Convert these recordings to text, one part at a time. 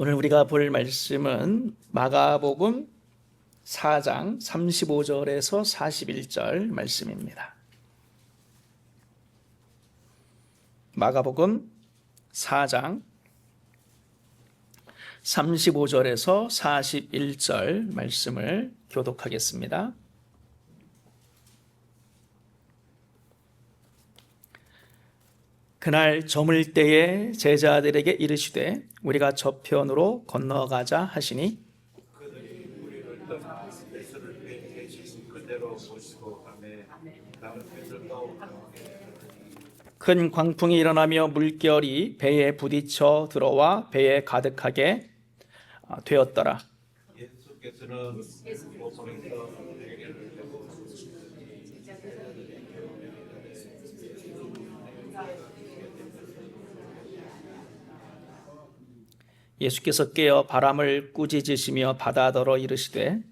오늘 우리가 볼 말씀은 마가복음 4장 35절에서 41절 말씀입니다. 마가복음 4장 35절에서 41절 말씀을 교독하겠습니다. 그날 저물 때에 제자들에게 이르시되 우리가 저편으로 건너가자 하시니 그들이 우리를 떠나 예수를 계신 그대로 보시고 가매 다른 배들도 큰 광풍이 일어나며 물결이 배에 부딪혀 들어와 배에 가득하게 되었더라. 예수께서는 보성에서 회개를 하고 예수께서 깨어 바람을 꾸짖으시며 바다더러 이르시되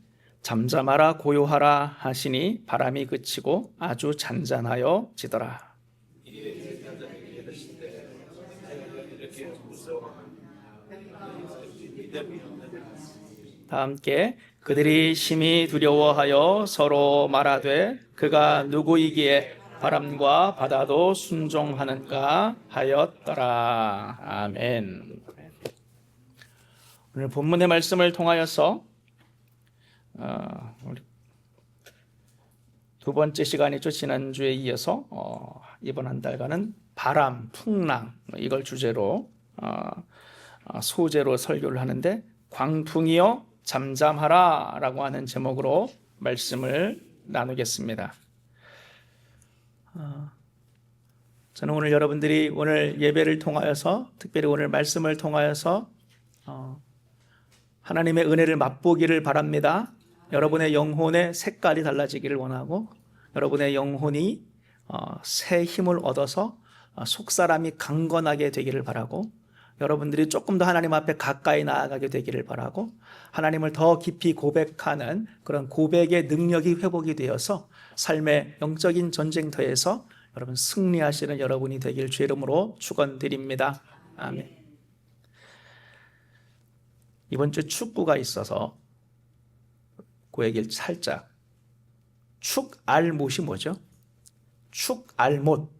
잠잠하라 고요하라 하시니 바람이 그치고 아주 잔잔하여 지더라. 다 함께 그들이 심히 두려워하여 서로 말하되 그가 누구이기에 바람과 바다도 순종하는가 하였더라. 아멘. 오늘 본문의 말씀을 통하여서 우리 두 번째 시간이죠. 지난주에 이어서 이번 한 달간은 바람, 풍랑 이걸 주제로 소제로 설교를 하는데 광풍이여 잠잠하라 라고 하는 제목으로 말씀을 나누겠습니다. 저는 오늘 여러분들이 오늘 예배를 통하여서 특별히 오늘 말씀을 통하여서 하나님의 은혜를 맛보기를 바랍니다. 여러분의 영혼의 색깔이 달라지기를 원하고 여러분의 영혼이 새 힘을 얻어서 속사람이 강건하게 되기를 바라고 여러분들이 조금 더 하나님 앞에 가까이 나아가게 되기를 바라고 하나님을 더 깊이 고백하는 그런 고백의 능력이 회복이 되어서 삶의 영적인 전쟁터에서 여러분 승리하시는 여러분이 되길 주의 이름으로 축원드립니다. 아멘. 이번 주 축구가 있어서 그 얘기를 살짝 축알못이 뭐죠? 축알못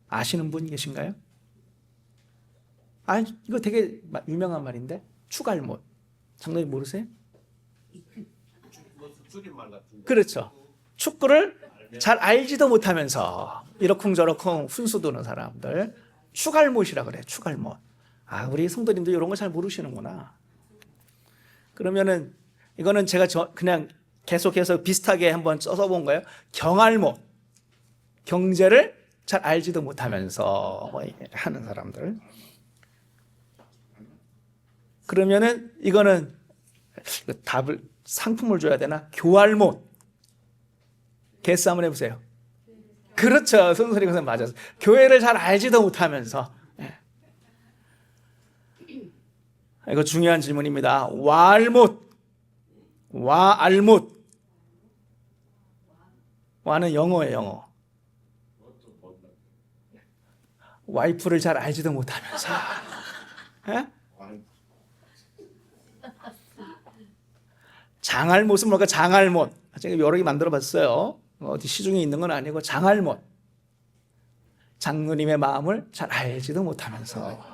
아시는 분 계신가요? 이거 되게 유명한 말인데 축알못 장로님 모르세요? 줄임말 같은 그렇죠. 축구를 잘 알지도 못하면서 이러쿵저러쿵 훈수 두는 사람들 축알못이라 그래. 축알못. 우리 성도님도 이런 거 잘 모르시는구나. 그러면은 이거는 제가 그냥 계속해서 비슷하게 한번 써서 본 거예요. 경알못. 경제를 잘 알지도 못하면서 하는 사람들. 그러면은 이거는 답을 상품을 줘야 되나? 교알못. 개스 한번 해보세요. 그렇죠. 손소리가 맞아서 교회를 잘 알지도 못하면서. 이거 중요한 질문입니다. 와알못. 와알못. 와는 영어예요, 영어. 와이프를 잘 알지도 못하면서. 장알못은 뭘까? 장알못. 제가 여러 개 만들어 봤어요. 어디 시중에 있는 건 아니고 장알못. 장로님의 마음을 잘 알지도 못하면서.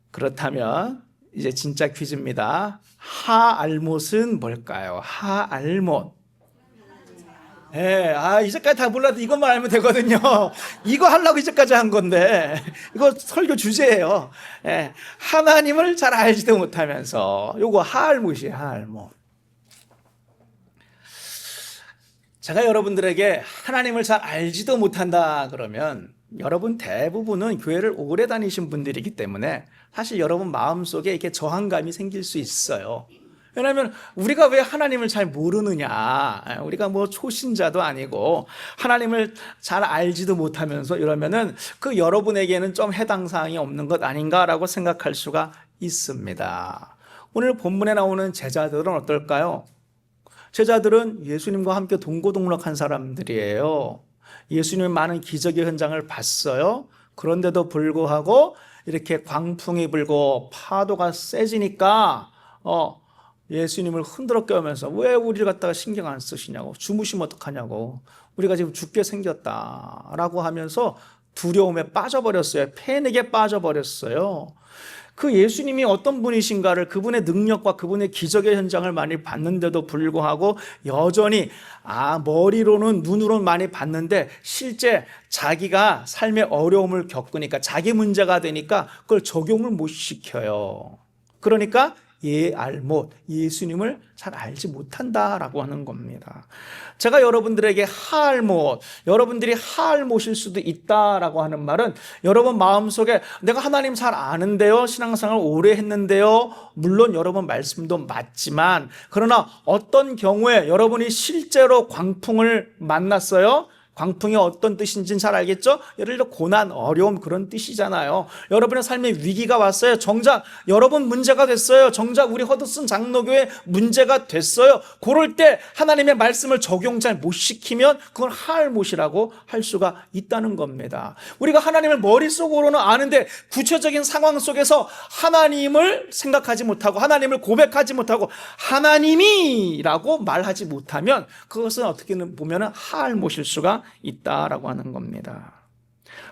그렇다면 이제 진짜 퀴즈입니다. 하알못은 뭘까요? 하알못. 이제까지 다 몰라도 이것만 알면 되거든요. 이거 하려고 이제까지 한 건데 이거 설교 주제예요. 하나님을 잘 알지도 못하면서 요거 하알못이에요. 하알못. 제가 여러분들에게 하나님을 잘 알지도 못한다 그러면 여러분 대부분은 교회를 오래 다니신 분들이기 때문에 사실 여러분 마음속에 이렇게 저항감이 생길 수 있어요. 왜냐하면 우리가 왜 하나님을 잘 모르느냐, 우리가 뭐 초신자도 아니고 하나님을 잘 알지도 못하면서 이러면은 그 여러분에게는 좀 해당 사항이 없는 것 아닌가라고 생각할 수가 있습니다. 오늘 본문에 나오는 제자들은 어떨까요? 제자들은 예수님과 함께 동고동락한 사람들이에요. 예수님이 많은 기적의 현장을 봤어요. 그런데도 불구하고 이렇게 광풍이 불고 파도가 세지니까 예수님을 흔들어 깨우면서 왜 우리를 갖다가 신경 안 쓰시냐고, 주무시면 어떡하냐고, 우리가 지금 죽게 생겼다라고 하면서 두려움에 빠져버렸어요. 패닉에 빠져버렸어요. 그 예수님이 어떤 분이신가를, 그분의 능력과 그분의 기적의 현장을 많이 봤는데도 불구하고 여전히 머리로는, 눈으로는 많이 봤는데 실제 자기가 삶의 어려움을 겪으니까, 자기 문제가 되니까 그걸 적용을 못 시켜요. 그러니까 예수님을 잘 알지 못한다라고 하는 겁니다. 제가 여러분들에게 여러분들이 하알못일 수도 있다라고 하는 말은, 여러분 마음속에 내가 하나님 잘 아는데요, 신앙생활 오래 했는데요, 물론 여러분 말씀도 맞지만, 그러나 어떤 경우에 여러분이 실제로 광풍을 만났어요. 광풍이 어떤 뜻인지는 잘 알겠죠? 예를 들어 고난, 어려움, 그런 뜻이잖아요. 여러분의 삶에 위기가 왔어요. 정작 여러분 문제가 됐어요. 정작 우리 허드슨 장로교회 문제가 됐어요. 그럴 때 하나님의 말씀을 적용 잘 못 시키면 그걸 하알못이라고 할 수가 있다는 겁니다. 우리가 하나님을 머릿속으로는 아는데 구체적인 상황 속에서 하나님을 생각하지 못하고, 하나님을 고백하지 못하고, 하나님이라고 말하지 못하면 그것은 어떻게 보면 하알못일 수가 있다라고 하는 겁니다.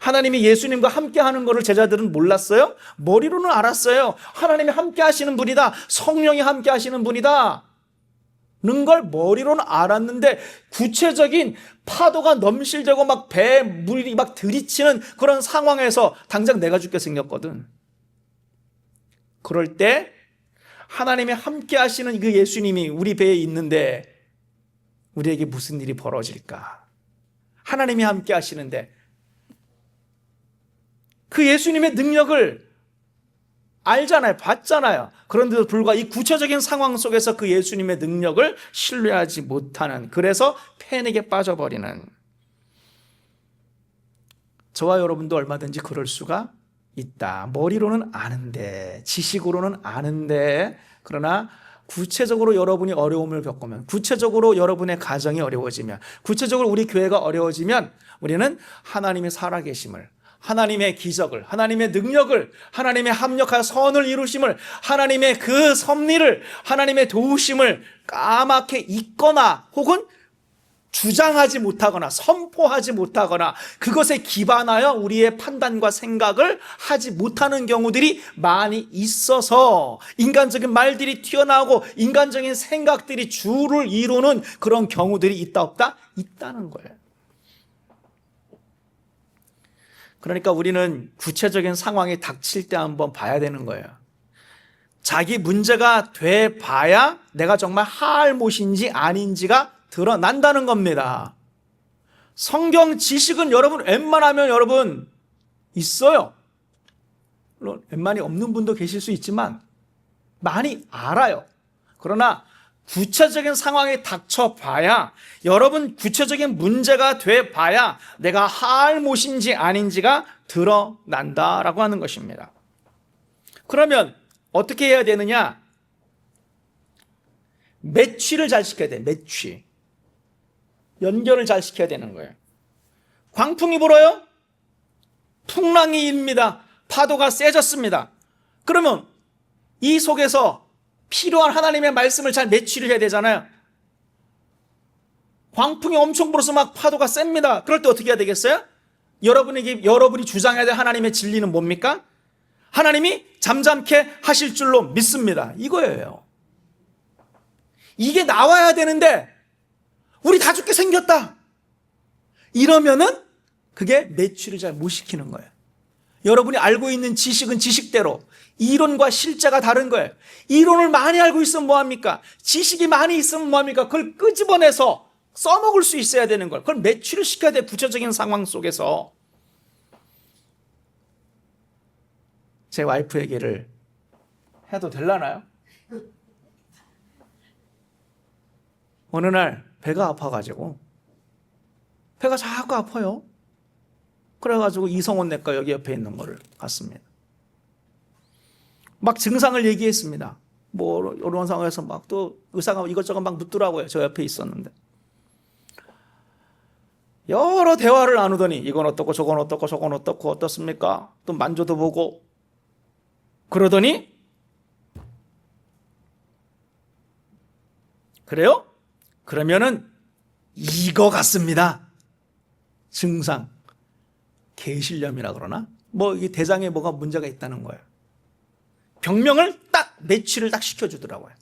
하나님이 예수님과 함께 하는 것을 제자들은 몰랐어요? 머리로는 알았어요. 하나님이 함께 하시는 분이다, 성령이 함께 하시는 분이다 는 걸 머리로는 알았는데, 구체적인 파도가 넘실대고 막 배에 물이 막 들이치는 그런 상황에서 당장 내가 죽게 생겼거든. 그럴 때 하나님이 함께 하시는 그 예수님이 우리 배에 있는데 우리에게 무슨 일이 벌어질까? 하나님이 함께 하시는데 그 예수님의 능력을 알잖아요, 봤잖아요. 그런데도 불구하고 이 구체적인 상황 속에서 그 예수님의 능력을 신뢰하지 못하는, 그래서 패닉에 빠져버리는, 저와 여러분도 얼마든지 그럴 수가 있다. 머리로는 아는데, 지식으로는 아는데, 그러나 구체적으로 여러분이 어려움을 겪으면, 구체적으로 여러분의 가정이 어려워지면, 구체적으로 우리 교회가 어려워지면 우리는 하나님의 살아계심을, 하나님의 기적을, 하나님의 능력을, 하나님의 합력하여 선을 이루심을, 하나님의 그 섭리를, 하나님의 도우심을 까맣게 잊거나 혹은 주장하지 못하거나 선포하지 못하거나 그것에 기반하여 우리의 판단과 생각을 하지 못하는 경우들이 많이 있어서 인간적인 말들이 튀어나오고 인간적인 생각들이 주를 이루는 그런 경우들이 있다 없다? 있다는 거예요. 그러니까 우리는 구체적인 상황이 닥칠 때 한번 봐야 되는 거예요. 자기 문제가 돼 봐야 내가 정말 하알못인지 아닌지가 드러난다는 겁니다. 성경 지식은 여러분 웬만하면 여러분 있어요. 물론 웬만히 없는 분도 계실 수 있지만 많이 알아요. 그러나 구체적인 상황에 닥쳐봐야, 여러분 구체적인 문제가 돼봐야 내가 하알못인지 아닌지가 드러난다라고 하는 것입니다. 그러면 어떻게 해야 되느냐? 매취를 잘 시켜야 돼. 매취. 연결을 잘 시켜야 되는 거예요. 광풍이 불어요? 풍랑이 일입니다. 파도가 세졌습니다. 그러면 이 속에서 필요한 하나님의 말씀을 잘 매취를 해야 되잖아요. 광풍이 엄청 불어서 막 파도가 셉니다. 그럴 때 어떻게 해야 되겠어요? 여러분이 주장해야 될 하나님의 진리는 뭡니까? 하나님이 잠잠케 하실 줄로 믿습니다. 이거예요. 이게 나와야 되는데 우리 다 죽게 생겼다 이러면은 그게 매취를 잘 못 시키는 거예요. 여러분이 알고 있는 지식은 지식대로, 이론과 실제가 다른 거예요. 이론을 많이 알고 있으면 뭐합니까? 지식이 많이 있으면 뭐합니까? 그걸 끄집어내서 써먹을 수 있어야 되는 걸, 그걸 매취를 시켜야 돼. 구체적인 상황 속에서. 제 와이프 얘기를 해도 될라나요? 어느 날 배가 아파가지고, 배가 자꾸 아파요. 그래가지고 이성원 내과 여기 옆에 있는 거를 갔습니다. 막 증상을 얘기했습니다. 뭐 이런 상황에서 막 또 의사가 이것저것 막 묻더라고요. 저 옆에 있었는데. 여러 대화를 나누더니 이건 어떻고 저건 어떻고 저건 어떻고 어떻습니까? 또 만져도 보고 그러더니 그래요? 그러면은 이거 같습니다. 증상. 계실염이라 그러나? 뭐 이 대장에 뭐가 문제가 있다는 거예요. 병명을 딱 매치를 딱 시켜주더라고요.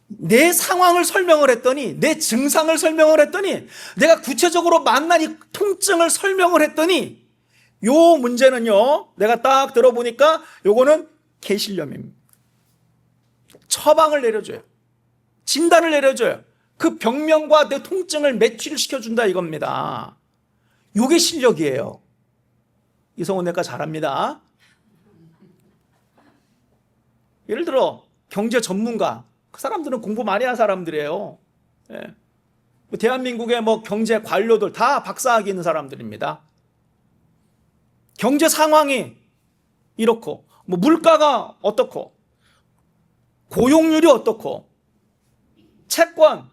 내 상황을 설명을 했더니 내 증상을 설명을 했더니 내가 구체적으로 만난 이 통증을 설명을 했더니 요 문제는요 내가 딱 들어보니까 요거는 계실염입니다. 처방을 내려줘요. 진단을 내려줘요. 그 병명과 내 통증을 매치를 시켜준다 이겁니다. 요게 실력이에요. 이성훈 내과 잘합니다. 예를 들어 경제 전문가 그 사람들은 공부 많이 한 사람들이에요. 예. 대한민국의 뭐 경제 관료들 다 박사학위 있는 사람들입니다. 경제 상황이 이렇고 뭐 물가가 어떻고 고용률이 어떻고 채권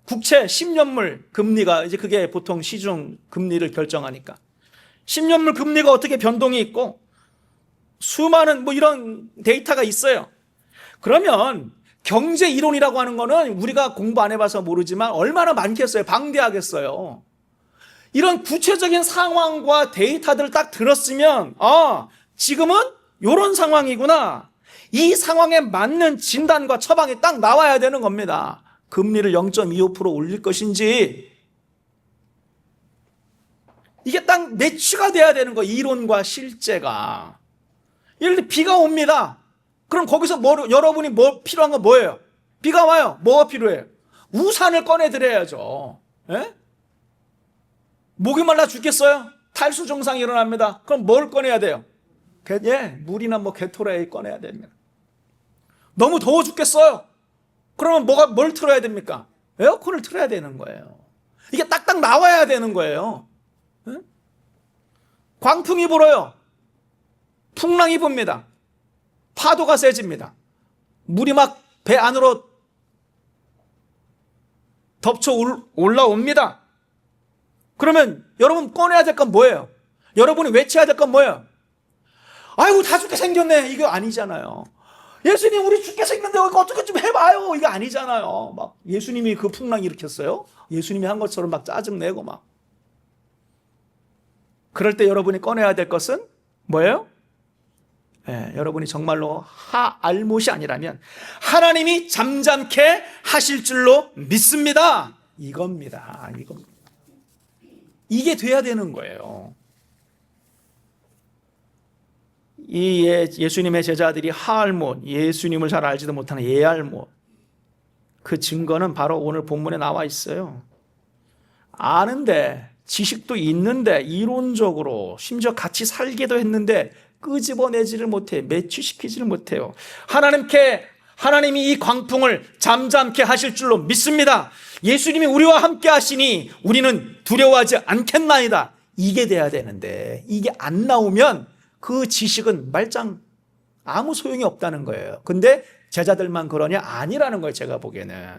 국채 10년물 금리가 이제 그게 보통 시중 금리를 결정하니까 10년물 금리가 어떻게 변동이 있고 수많은 뭐 이런 데이터가 있어요. 그러면 경제 이론이라고 하는 거는 우리가 공부 안 해봐서 모르지만 얼마나 많겠어요. 방대하겠어요. 이런 구체적인 상황과 데이터들을 딱 들었으면 지금은 이런 상황이구나. 이 상황에 맞는 진단과 처방이 딱 나와야 되는 겁니다. 금리를 0.25% 올릴 것인지 이게 딱 매치가 돼야 되는 거예요. 이론과 실제가. 예를 들어 비가 옵니다. 그럼 거기서 여러분이 필요한 건 뭐예요? 비가 와요. 뭐가 필요해요? 우산을 꺼내드려야죠. 예? 목이 말라 죽겠어요? 탈수 증상이 일어납니다. 그럼 뭘 꺼내야 돼요? 물이나 뭐 게토레이 꺼내야 됩니다. 너무 더워 죽겠어요? 그러면 뭘 틀어야 됩니까? 에어컨을 틀어야 되는 거예요. 이게 딱딱 나와야 되는 거예요. 예? 광풍이 불어요. 풍랑이 붑니다. 파도가 세집니다. 물이 막 배 안으로 덮쳐 올라옵니다. 그러면 여러분 꺼내야 될 건 뭐예요? 여러분이 외쳐야 될 건 뭐예요? 아이고 다 죽게 생겼네. 이거 아니잖아요. 예수님 우리 죽게 생겼는데 이거 어떻게 좀 해봐요. 이거 아니잖아요. 막 예수님이 그 풍랑 일으켰어요? 예수님이 한 것처럼 막 짜증내고 막. 그럴 때 여러분이 꺼내야 될 것은 뭐예요? 여러분이 정말로 알못이 아니라면 하나님이 잠잠케 하실 줄로 믿습니다. 이겁니다. 이게 돼야 되는 거예요. 이 예수님의 제자들이 하알못, 예수님을 잘 알지도 못하는 예알못, 그 증거는 바로 오늘 본문에 나와 있어요. 아는데 지식도 있는데 이론적으로 심지어 같이 살기도 했는데 끄집어내지를 못해, 매치시키지를 못해요. 하나님이 이 광풍을 잠잠케 하실 줄로 믿습니다. 예수님이 우리와 함께 하시니 우리는 두려워하지 않겠나이다. 이게 돼야 되는데 이게 안 나오면 그 지식은 말짱 아무 소용이 없다는 거예요. 근데 제자들만 그러냐? 아니라는 거예요. 제가 보기에는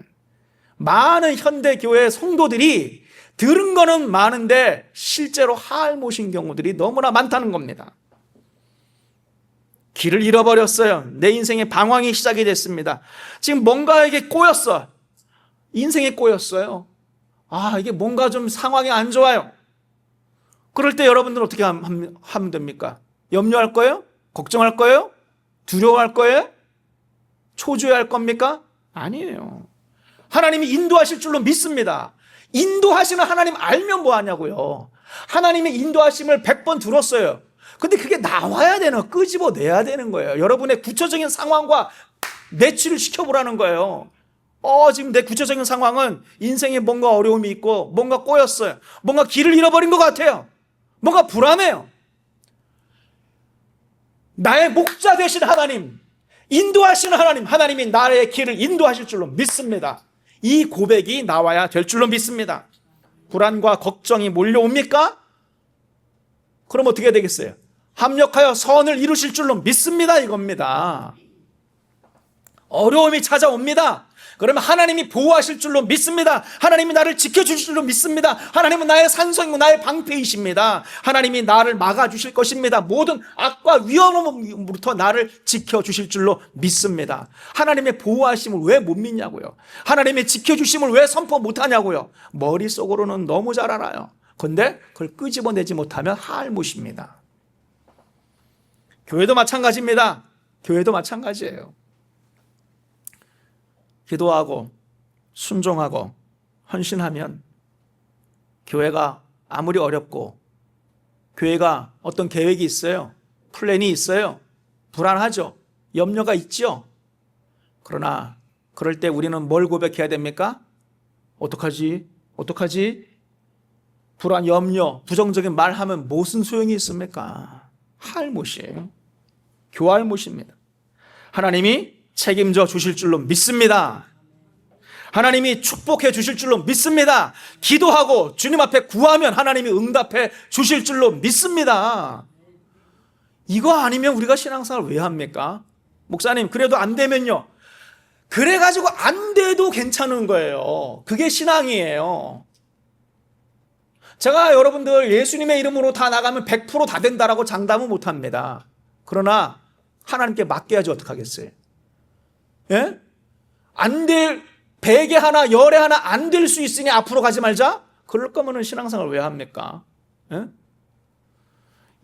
많은 현대교회 성도들이 들은 거는 많은데 실제로 하알못인 경우들이 너무나 많다는 겁니다. 길을 잃어버렸어요. 내 인생의 방황이 시작이 됐습니다. 지금 뭔가에게 꼬였어. 인생에 꼬였어요. 이게 뭔가 좀 상황이 안 좋아요. 그럴 때 여러분들은 어떻게 하면 됩니까? 염려할 거예요? 걱정할 거예요? 두려워할 거예요? 초조해할 겁니까? 아니에요. 하나님이 인도하실 줄로 믿습니다. 인도하시는 하나님 알면 뭐 하냐고요. 하나님의 인도하심을 100번 들었어요. 근데 그게 나와야 되는, 끄집어내야 되는 거예요. 여러분의 구체적인 상황과 매치를 시켜보라는 거예요. 지금 내 구체적인 상황은 인생에 뭔가 어려움이 있고 뭔가 꼬였어요. 뭔가 길을 잃어버린 것 같아요. 뭔가 불안해요. 나의 목자 되신 하나님, 인도하시는 하나님이 나의 길을 인도하실 줄로 믿습니다. 이 고백이 나와야 될 줄로 믿습니다. 불안과 걱정이 몰려옵니까? 그럼 어떻게 되겠어요? 합력하여 선을 이루실 줄로 믿습니다. 이겁니다. 어려움이 찾아옵니다. 그러면 하나님이 보호하실 줄로 믿습니다. 하나님이 나를 지켜주실 줄로 믿습니다. 하나님은 나의 산성이고 나의 방패이십니다. 하나님이 나를 막아주실 것입니다. 모든 악과 위험으로부터 나를 지켜주실 줄로 믿습니다. 하나님의 보호하심을 왜 못 믿냐고요. 하나님의 지켜주심을 왜 선포 못하냐고요. 머릿속으로는 너무 잘 알아요. 그런데 그걸 끄집어내지 못하면 할못입니다. 교회도 마찬가지입니다. 교회도 마찬가지예요. 기도하고 순종하고 헌신하면 교회가 아무리 어렵고 교회가 어떤 계획이 있어요. 플랜이 있어요. 불안하죠. 염려가 있죠. 그러나 그럴 때 우리는 뭘 고백해야 됩니까? 어떡하지? 불안, 염려, 부정적인 말하면 무슨 소용이 있습니까? 할못이에요. 교할못입니다. 하나님이 책임져 주실 줄로 믿습니다. 하나님이 축복해 주실 줄로 믿습니다. 기도하고 주님 앞에 구하면 하나님이 응답해 주실 줄로 믿습니다. 이거 아니면 우리가 신앙생활 왜 합니까? 목사님, 그래도 안 되면요. 그래가지고 안 돼도 괜찮은 거예요. 그게 신앙이에요. 제가 여러분들 예수님의 이름으로 다 나가면 100% 다 된다라고 장담은 못합니다. 그러나 하나님께 맡겨야지 어떡하겠어요? 예? 안 될, 100에 하나, 10에 하나 안 될 수 있으니 앞으로 가지 말자? 그럴 거면은 신앙생활 왜 합니까? 예?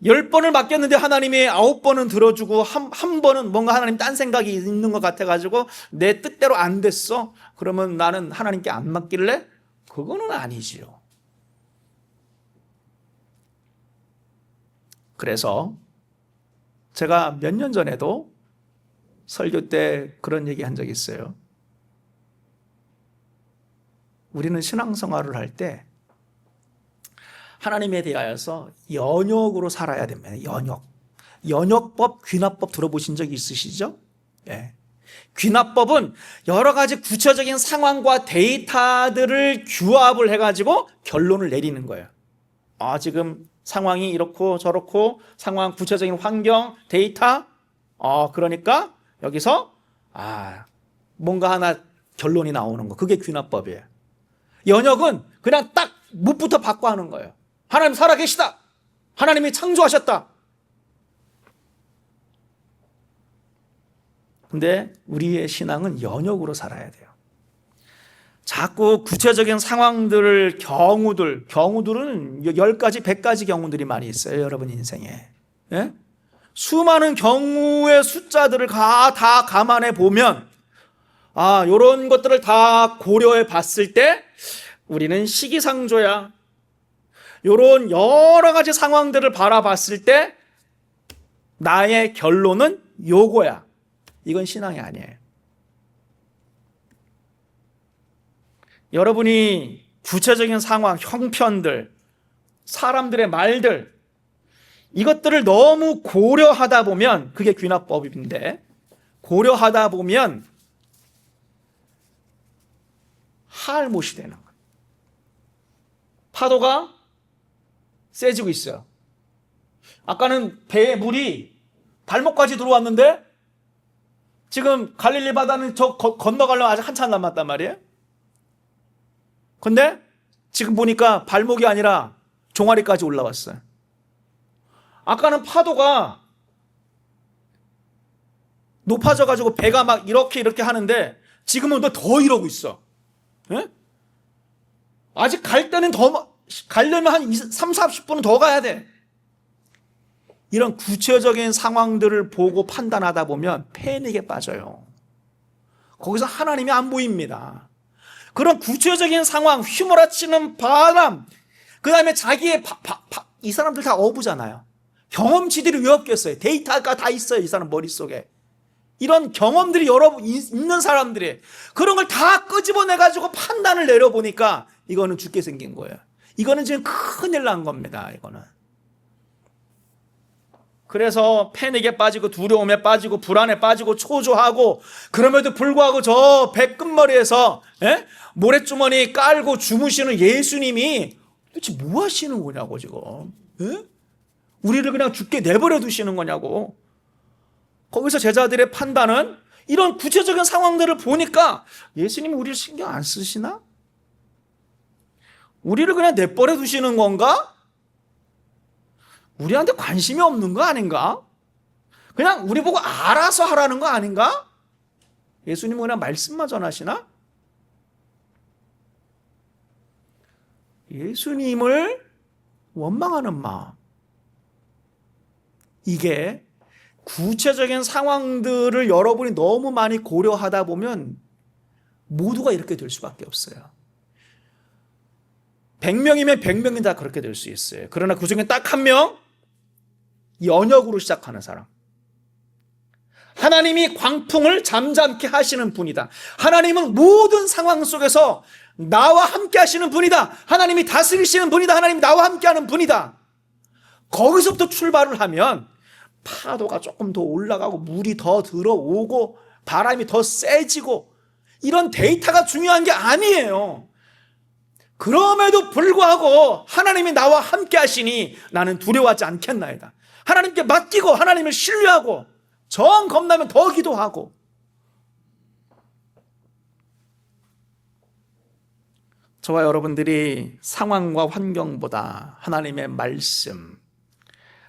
10번을 맡겼는데 하나님이 9번은 들어주고 한 번은 뭔가 하나님 딴 생각이 있는 것 같아가지고 내 뜻대로 안 됐어? 그러면 나는 하나님께 안 맡길래? 그거는 아니지요. 그래서 제가 몇 년 전에도 설교 때 그런 얘기 한 적이 있어요. 우리는 신앙생활을 할 때 하나님에 대하여서 연역으로 살아야 됩니다. 연역법, 귀납법 들어보신 적 있으시죠? 예. 귀납법은 여러 가지 구체적인 상황과 데이터들을 규합을 해가지고 결론을 내리는 거예요. 지금 상황이 이렇고 저렇고 상황, 구체적인 환경, 데이터. 그러니까 여기서 뭔가 하나 결론이 나오는 거. 그게 귀납법이에요. 연역은 그냥 딱 묵부터 받고 하는 거예요. 하나님 살아계시다. 하나님이 창조하셨다. 근데 우리의 신앙은 연역으로 살아야 돼요. 자꾸 구체적인 상황들, 경우들은 10가지, 100가지 경우들이 많이 있어요. 여러분 인생에. 예? 수많은 경우의 숫자들을 다 감안해 보면 이런 것들을 다 고려해 봤을 때 우리는 시기상조야. 이런 여러 가지 상황들을 바라봤을 때 나의 결론은 요거야. 이건 신앙이 아니에요. 여러분이 구체적인 상황, 형편들, 사람들의 말들 이것들을 너무 고려하다 보면 그게 귀납법인데 고려하다 보면 할못이 되는 거예요. 파도가 세지고 있어요. 아까는 배에 물이 발목까지 들어왔는데 지금 갈릴리 바다는 건너가려면 아직 한참 남았단 말이에요. 근데 지금 보니까 발목이 아니라 종아리까지 올라왔어요. 아까는 파도가 높아져가지고 배가 막 이렇게 하는데 지금은 더 이러고 있어. 예? 아직 갈 때는 가려면 한 3, 40분은 더 가야 돼. 이런 구체적인 상황들을 보고 판단하다 보면 패닉에 빠져요. 거기서 하나님이 안 보입니다. 그런 구체적인 상황, 휘몰아치는 바람, 그 다음에 자기의 이 사람들 다 어부잖아요. 경험치들이 왜 없겠어요? 데이터가 다 있어요. 이 사람 머릿속에. 이런 경험들이 여러 있는 사람들이 그런 걸 다 끄집어내가지고 판단을 내려보니까 이거는 죽게 생긴 거예요. 이거는 지금 큰일 난 겁니다. 이거는. 그래서 패닉에 빠지고 두려움에 빠지고 불안에 빠지고 초조하고 그럼에도 불구하고 저 배 끝머리에서 모래주머니 깔고 주무시는 예수님이 도대체 뭐 하시는 거냐고 지금. 우리를 그냥 죽게 내버려 두시는 거냐고. 거기서 제자들의 판단은 이런 구체적인 상황들을 보니까 예수님이 우리를 신경 안 쓰시나? 우리를 그냥 내버려 두시는 건가? 우리한테 관심이 없는 거 아닌가? 그냥 우리 보고 알아서 하라는 거 아닌가? 예수님은 그냥 말씀만 전하시나? 예수님을 원망하는 마음. 이게 구체적인 상황들을 여러분이 너무 많이 고려하다 보면 모두가 이렇게 될 수밖에 없어요. 100명이면 100명이 다 그렇게 될 수 있어요. 그러나 그 중에 딱 한 명, 연역으로 시작하는 사람. 하나님이 광풍을 잠잠케 하시는 분이다. 하나님은 모든 상황 속에서 나와 함께 하시는 분이다. 하나님이 다스리시는 분이다. 하나님이 나와 함께 하는 분이다. 거기서부터 출발을 하면 파도가 조금 더 올라가고 물이 더 들어오고 바람이 더 세지고 이런 데이터가 중요한 게 아니에요. 그럼에도 불구하고 하나님이 나와 함께 하시니 나는 두려워하지 않겠나이다. 하나님께 맡기고 하나님을 신뢰하고 정 겁나면 더 기도하고. 저와 여러분들이 상황과 환경보다 하나님의 말씀,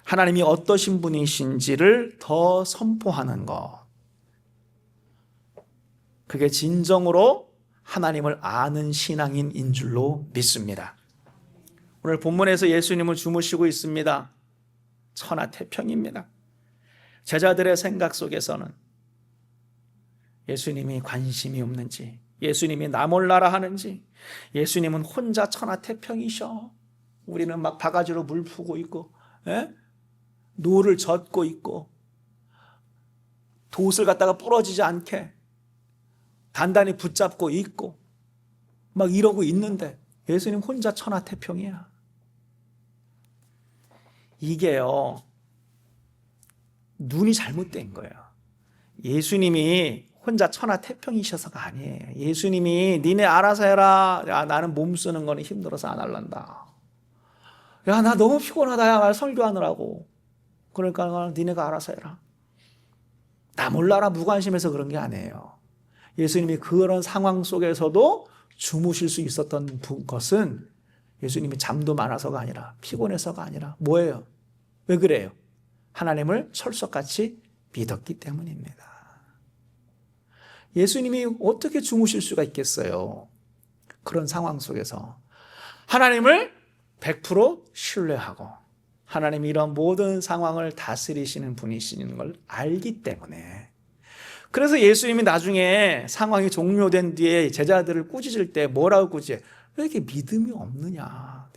하나님이 어떠신 분이신지를 더 선포하는 것, 그게 진정으로 하나님을 아는 신앙인인 줄로 믿습니다. 오늘 본문에서 예수님은 주무시고 있습니다. 천하태평입니다. 제자들의 생각 속에서는 예수님이 관심이 없는지, 예수님이 나 몰라라 하는지, 예수님은 혼자 천하태평이셔. 우리는 막 바가지로 물 푸고 있고, 노를 젓고 있고, 돛을 갖다가 부러지지 않게 단단히 붙잡고 있고, 막 이러고 있는데 예수님 혼자 천하태평이야. 이게요, 눈이 잘못된 거예요. 예수님이 혼자 천하태평이셔서가 아니에요. 예수님이 니네 알아서 해라. 야, 나는 몸 쓰는 거는 힘들어서 안 할란다. 야, 나 너무 피곤하다. 야, 설교하느라고. 그러니까 니네가 알아서 해라. 나 몰라라 무관심해서 그런 게 아니에요. 예수님이 그런 상황 속에서도 주무실 수 있었던 것은 예수님이 잠도 많아서가 아니라 피곤해서가 아니라 뭐예요? 왜 그래요? 하나님을 철석같이 믿었기 때문입니다. 예수님이 어떻게 주무실 수가 있겠어요? 그런 상황 속에서 하나님을 100% 신뢰하고 하나님이 이런 모든 상황을 다스리시는 분이시는 걸 알기 때문에, 그래서 예수님이 나중에 상황이 종료된 뒤에 제자들을 꾸짖을 때 뭐라고 꾸짖어요? 왜 이렇게 믿음이 없느냐?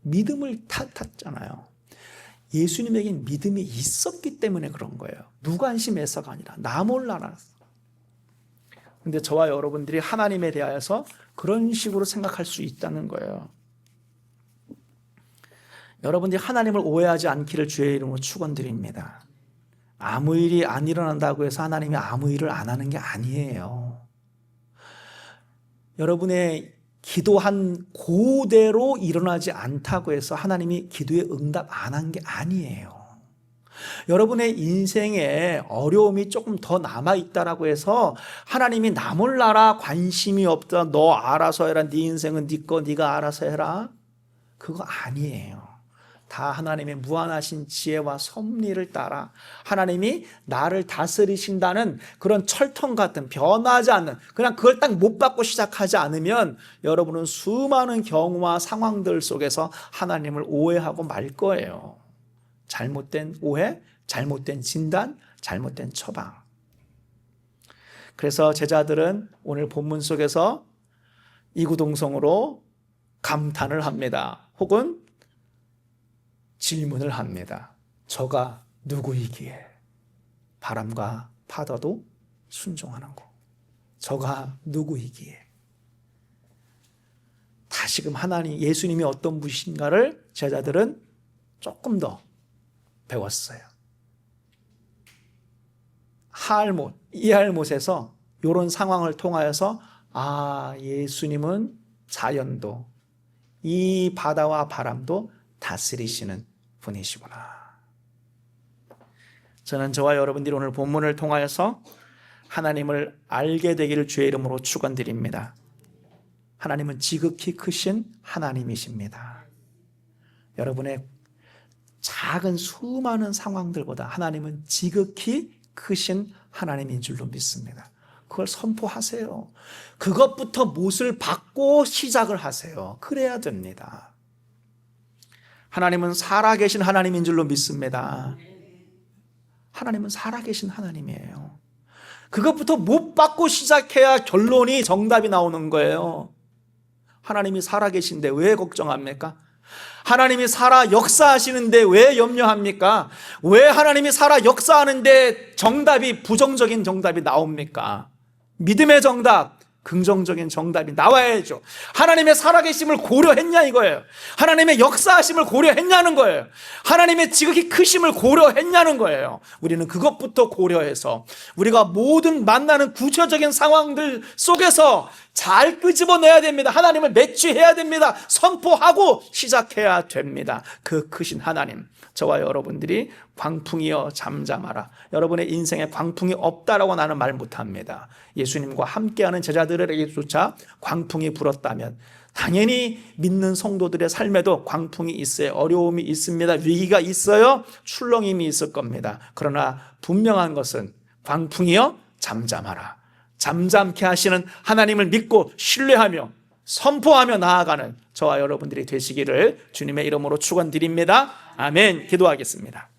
믿음을 탓했잖아요. 예수님에겐 믿음이 있었기 때문에 그런 거예요. 무관심해서가 아니라 나 몰라라. 근데 저와 여러분들이 하나님에 대하여서 그런 식으로 생각할 수 있다는 거예요. 여러분들이 하나님을 오해하지 않기를 주의 이름으로 축원드립니다. 아무 일이 안 일어난다고 해서 하나님이 아무 일을 안 하는 게 아니에요. 여러분의 기도한 그대로 일어나지 않다고 해서 하나님이 기도에 응답 안 한 게 아니에요. 여러분의 인생에 어려움이 조금 더 남아있다라고 해서 하나님이 나 몰라라, 관심이 없다, 너 알아서 해라, 네 인생은 네 거 네가 알아서 해라, 그거 아니에요. 다 하나님의 무한하신 지혜와 섭리를 따라 하나님이 나를 다스리신다는 그런 철통 같은 변하지 않는, 그냥 그걸 딱 못 받고 시작하지 않으면 여러분은 수많은 경우와 상황들 속에서 하나님을 오해하고 말 거예요. 잘못된 오해, 잘못된 진단, 잘못된 처방. 그래서 제자들은 오늘 본문 속에서 이구동성으로 감탄을 합니다. 혹은 질문을 합니다. 저가 누구이기에 바람과 파도도 순종하는 거. 저가 누구이기에. 다시금 하나님, 예수님이 어떤 분이신가를 제자들은 조금 더 배웠어요. 하알못, 이알못에서 이런 상황을 통하여서 예수님은 자연도 이 바다와 바람도 다스리시는 분이시구나. 저는 저와 여러분들이 오늘 본문을 통하여서 하나님을 알게 되기를 주의 이름으로 축원드립니다. 하나님은 지극히 크신 하나님이십니다. 여러분의 작은 수많은 상황들보다 하나님은 지극히 크신 하나님인 줄로 믿습니다. 그걸 선포하세요. 그것부터 못을 받고 시작을 하세요. 그래야 됩니다. 하나님은 살아계신 하나님인 줄로 믿습니다. 하나님은 살아계신 하나님이에요. 그것부터 못 받고 시작해야 결론이 정답이 나오는 거예요. 하나님이 살아계신데 왜 걱정합니까? 하나님이 살아 역사하시는데 왜 염려합니까? 왜 하나님이 살아 역사하는데 정답이 부정적인 정답이 나옵니까? 믿음의 정답, 긍정적인 정답이 나와야죠. 하나님의 살아계심을 고려했냐 이거예요. 하나님의 역사하심을 고려했냐는 거예요. 하나님의 지극히 크심을 고려했냐는 거예요. 우리는 그것부터 고려해서 우리가 모든 만나는 구체적인 상황들 속에서 잘 끄집어내야 됩니다. 하나님을 매취해야 됩니다. 선포하고 시작해야 됩니다. 그 크신 하나님, 저와 여러분들이 광풍이여 잠잠하라. 여러분의 인생에 광풍이 없다라고 나는 말 못합니다. 예수님과 함께하는 제자들에게조차 광풍이 불었다면 당연히 믿는 성도들의 삶에도 광풍이 있어요. 어려움이 있습니다. 위기가 있어요. 출렁임이 있을 겁니다. 그러나 분명한 것은 광풍이여 잠잠하라. 잠잠케 하시는 하나님을 믿고 신뢰하며 선포하며 나아가는 저와 여러분들이 되시기를 주님의 이름으로 축원드립니다. 아멘. 기도하겠습니다.